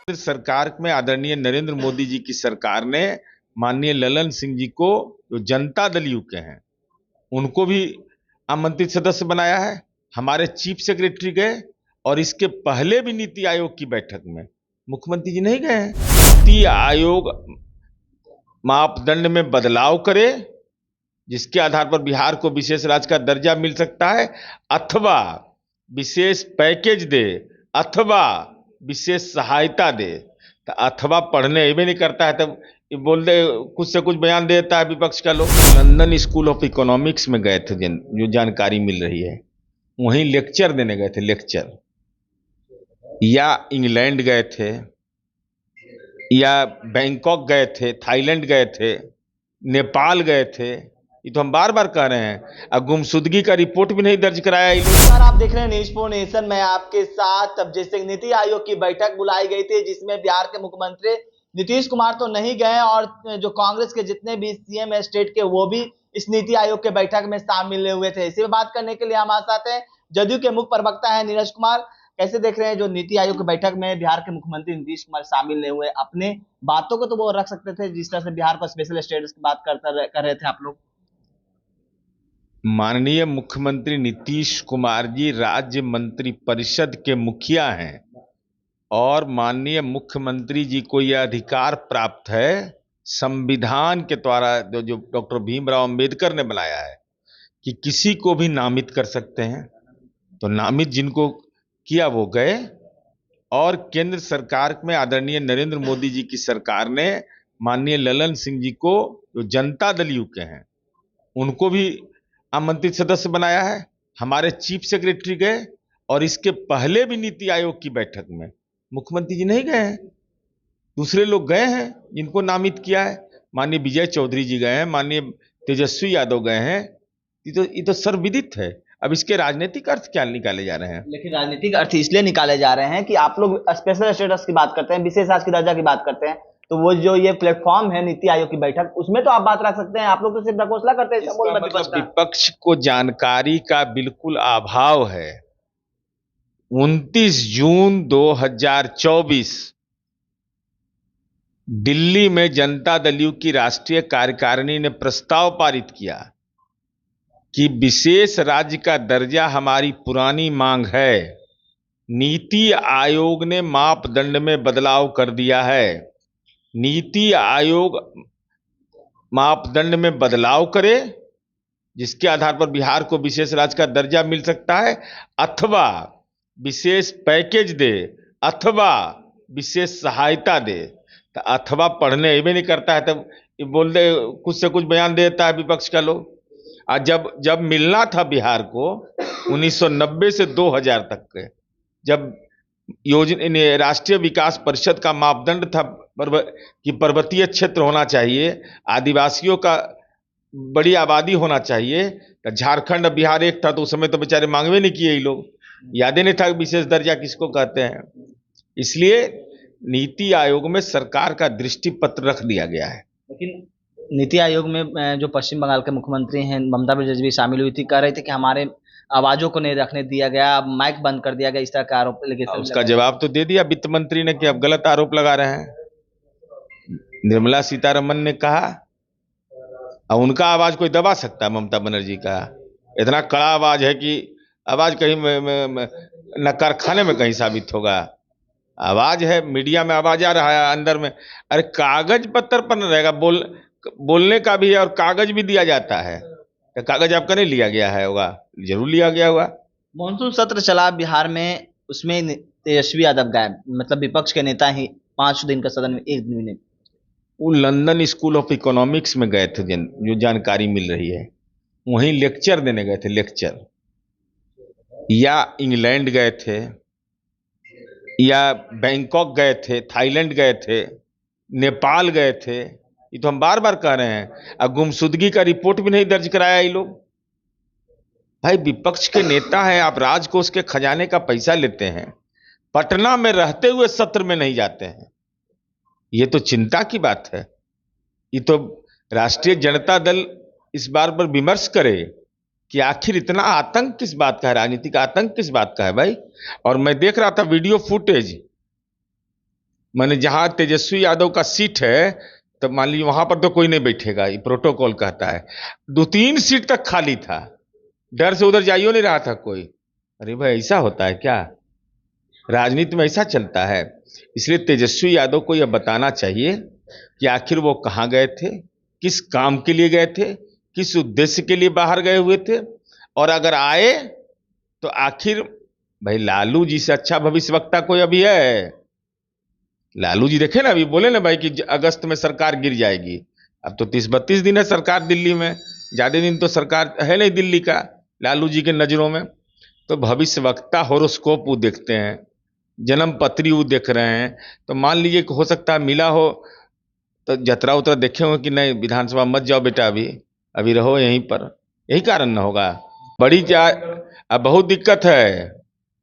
सरकार में आदरणीय नरेंद्र मोदी जी की सरकार ने माननीय ललन सिंह जी को, जो जनता दल यू के हैं, उनको भी आमंत्रित सदस्य बनाया है। हमारे चीफ सेक्रेटरी गए और इसके पहले भी नीति आयोग की बैठक में मुख्यमंत्री जी नहीं गए हैं। नीति आयोग मापदंड में बदलाव करे, जिसके आधार पर बिहार को विशेष राज्य का दर्जा मिल सकता है, अथवा विशेष पैकेज दे, अथवा विशेष सहायता दे। तो अथवा पढ़ने भी नहीं करता है, तब बोल दे कुछ से कुछ बयान देता है विपक्ष का लोग। लंदन स्कूल ऑफ इकोनॉमिक्स में गए थे, जो जानकारी मिल रही है, वहीं लेक्चर देने गए थे, लेक्चर। या इंग्लैंड गए थे, या बैंकॉक गए थे, थाईलैंड गए थे, नेपाल गए थे। ये तो हम बार बार कह रहे हैं। अब गुमशुदगी का रिपोर्ट भी नहीं दर्ज कराया। आप देख रहे हैं न्यूज़ फॉर नेशन में आपके साथ। अब जैसे नीति आयोग की बैठक बुलाई गई थी, जिसमें बिहार के मुख्यमंत्री नीतीश कुमार तो नहीं गए और जो कांग्रेस के जितने भी सीएम है स्टेट के, वो भी इस नीति आयोग के बैठक में शामिल हुए थे। इसी पर बात करने के लिए हमारे साथ हैं जदयू के मुख्य प्रवक्ता है नीरज कुमार। कैसे देख रहे हैं जो नीति आयोग की बैठक में बिहार के मुख्यमंत्री नीतीश कुमार शामिल नहीं हुए? अपने बातों को तो वो रख सकते थे, जिस तरह से बिहार को स्पेशल स्टेटस की बात कर रहे थे आप लोग। माननीय मुख्यमंत्री नीतीश कुमार जी राज्य मंत्री परिषद के मुखिया हैं और माननीय मुख्यमंत्री जी को यह अधिकार प्राप्त है संविधान के द्वारा, जो डॉक्टर भीमराव अंबेडकर ने बनाया है, कि किसी को भी नामित कर सकते हैं। तो नामित जिनको किया वो गए, और केंद्र सरकार में आदरणीय नरेंद्र मोदी जी की सरकार ने माननीय ललन सिंह जी को, जो जनता दल यू के हैं, उनको भी आमंत्रित सदस्य बनाया है। हमारे चीफ सेक्रेटरी गए और इसके पहले भी नीति आयोग की बैठक में मुख्यमंत्री जी नहीं गए हैं। दूसरे लोग गए हैं जिनको नामित किया है। माननीय विजय चौधरी जी गए हैं, माननीय तेजस्वी यादव गए हैं। ये तो सर्वविदित है। अब इसके राजनीतिक अर्थ क्या निकाले जा रहे हैं? लेकिन राजनीतिक अर्थ इसलिए निकाले जा रहे हैं कि आप लोग स्पेशल स्टेटस की बात करते हैं, विशेष राज्य की दर्जा की बात करते हैं, तो वो जो ये प्लेटफॉर्म है नीति आयोग की बैठक, उसमें तो आप बात रख सकते हैं। आप लोग तो सिर्फ घोषणा करते हैं। मतलब विपक्ष को जानकारी का बिल्कुल अभाव है। 29 जून 2024 दिल्ली में जनता दल यू की राष्ट्रीय कार्यकारिणी ने प्रस्ताव पारित किया कि विशेष राज्य का दर्जा हमारी पुरानी मांग है। नीति आयोग ने मापदंड में बदलाव कर दिया है। नीति आयोग मापदंड में बदलाव करे, जिसके आधार पर बिहार को विशेष राज्य का दर्जा मिल सकता है, अथवा विशेष पैकेज दे, अथवा विशेष सहायता दे। तो अथवा पढ़ने भी नहीं करता है, तब बोल दे कुछ से कुछ बयान देता है विपक्ष का लोग। और जब मिलना था बिहार को 1990 से 2000 तक के, जब योजना राष्ट्रीय विकास परिषद का मापदंड था कि पर्वतीय क्षेत्र होना चाहिए, आदिवासियों का बड़ी आबादी होना चाहिए, तो झारखंड और बिहार एक था, तो उस समय तो बेचारे मांगवे नहीं किए ये लोग। याद ही नहीं था विशेष दर्जा किसको कहते हैं। इसलिए नीति आयोग में सरकार का दृष्टि पत्र रख दिया गया है। लेकिन नीति आयोग में जो पश्चिम बंगाल के मुख्यमंत्री हैं ममता बनर्जी भी शामिल हुई थी, कह रही थी कि हमारे आवाजों को नहीं रखने दिया गया, माइक बंद कर दिया गया, इस तरह का आरोप लगे। उसका जवाब तो दे दिया वित्त मंत्री ने कि अब गलत आरोप लगा रहे हैं। निर्मला सीतारमन ने कहा, अब उनका आवाज कोई दबा सकता है? ममता बनर्जी का इतना कड़ा आवाज है कि आवाज कहीं न कारखाने में कहीं साबित होगा। आवाज है, मीडिया में आवाज आ रहा है, अंदर में अरे कागज पत्थर पर न रहेगा, बोलने का भी है और कागज भी दिया जाता है। तो कागज आपका नहीं लिया गया है होगा? जरूर लिया गया होगा। मानसून सत्र चला बिहार में, उसमें तेजस्वी यादव गायब, मतलब विपक्ष के नेता ही 5 दिन का सदन में एक दिन में। वो लंदन स्कूल ऑफ इकोनॉमिक्स में गए थे, जो जानकारी मिल रही है, वहीं लेक्चर देने गए थे, लेक्चर। या इंग्लैंड गए थे, या बैंकॉक गए थे, थाईलैंड गए थे, नेपाल गए थे। ये तो हम बार बार कह रहे हैं। अब गुमशुदगी का रिपोर्ट भी नहीं दर्ज कराया ये लोग। भाई विपक्ष के नेता हैं, आप राजकोष के खजाने का पैसा लेते हैं, पटना में रहते हुए सत्र में नहीं जाते हैं। ये तो चिंता की बात है। ये तो राष्ट्रीय जनता दल इस बार पर विमर्श करे कि आखिर इतना आतंक किस बात का है, राजनीतिक आतंक किस बात का है भाई। और मैं देख रहा था वीडियो फुटेज, माने जहां तेजस्वी यादव का सीट है, तो मान लीजिए वहां पर तो कोई नहीं बैठेगा, ये प्रोटोकॉल कहता है। 2-3 सीट तक खाली था, डर से उधर जाइयो नहीं रहा था कोई। अरे भाई, ऐसा होता है क्या? राजनीति में ऐसा चलता है। इसलिए तेजस्वी यादव को यह बताना चाहिए कि आखिर वो कहाँ गए थे, किस काम के लिए गए थे, किस उद्देश्य के लिए बाहर गए हुए थे, और अगर आए तो आखिर भाई लालू जी से अच्छा भविष्यवक्ता कोई अभी है? लालू जी देखे ना, अभी बोले ना भाई कि अगस्त में सरकार गिर जाएगी। अब तो 30-32 दिन है सरकार दिल्ली में, ज्यादा दिन तो सरकार है नहीं दिल्ली का लालू जी के नजरों में। तो भविष्यवक्ता होरोस्कोप वो देखते हैं, जन्म पत्री वो देख रहे हैं। तो मान लीजिए कि हो सकता है मिला हो, तो जतरा उतरा देखे हो कि नहीं विधानसभा मत जाओ बेटा, अभी अभी रहो यहीं पर, यही कारण न होगा। बड़ी जा अब बहुत दिक्कत है,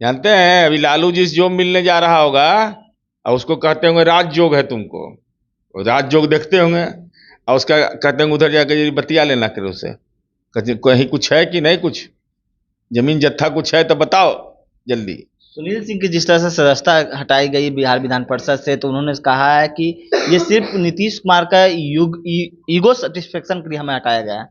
जानते हैं। अभी लालू जी से जो मिलने जा रहा होगा और उसको कहते होंगे राजयोग है तुमको, वो राजयोग देखते होंगे, और उसका कहते होंगे उधर जाकर ये बतिया लेना करो उससे, कहीं कुछ है कि नहीं, कुछ जमीन जत्था कुछ है तो बताओ जल्दी। सुनील सिंह की जिस तरह से सदस्यता हटाई गई बिहार विधान परिषद से, तो उन्होंने कहा है कि ये सिर्फ नीतीश कुमार का ईगो सेटिस्फेक्शन के लिए हमें हटाया गया है।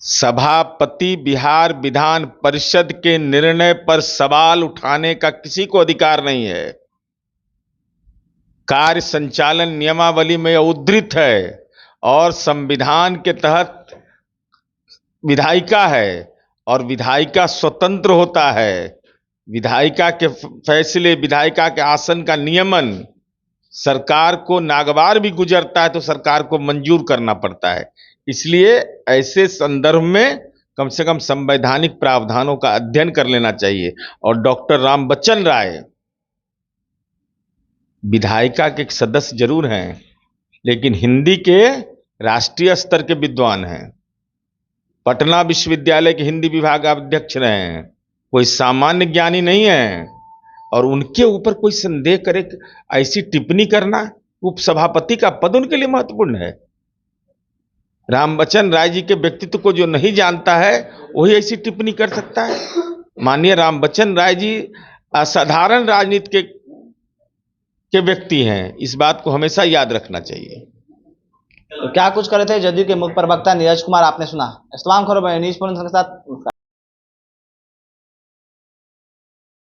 सभापति बिहार विधान परिषद के निर्णय पर सवाल उठाने का किसी को अधिकार नहीं है। कार्य संचालन नियमावली में यह उद्धृत है, और संविधान के तहत विधायिका है, और विधायिका स्वतंत्र होता है। विधायिका के फैसले, विधायिका के आसन का नियमन सरकार को नागवार भी गुजरता है तो सरकार को मंजूर करना पड़ता है। इसलिए ऐसे संदर्भ में कम से कम संवैधानिक प्रावधानों का अध्ययन कर लेना चाहिए। और डॉक्टर रामबच्चन राय विधायिका के एक सदस्य जरूर हैं, लेकिन हिंदी के राष्ट्रीय स्तर के विद्वान हैं, पटना विश्वविद्यालय के हिंदी विभाग अध्यक्ष रहे हैं, कोई सामान्य ज्ञानी नहीं है। और उनके ऊपर कोई संदेह करे, ऐसी टिप्पणी करना, उपसभापति का पद उनके लिए महत्वपूर्ण है। रामबच्चन राय जी के व्यक्तित्व को जो नहीं जानता है वही ऐसी टिप्पणी कर सकता है। माननीय रामबच्चन राय जी असाधारण राजनीति के व्यक्ति हैं, इस बात को हमेशा याद रखना चाहिए। तो क्या कुछ करे थे जदयू के मुख्य प्रवक्ता नीरज कुमार, आपने सुना। इस तमाम खबरों में न्यूज़ के साथ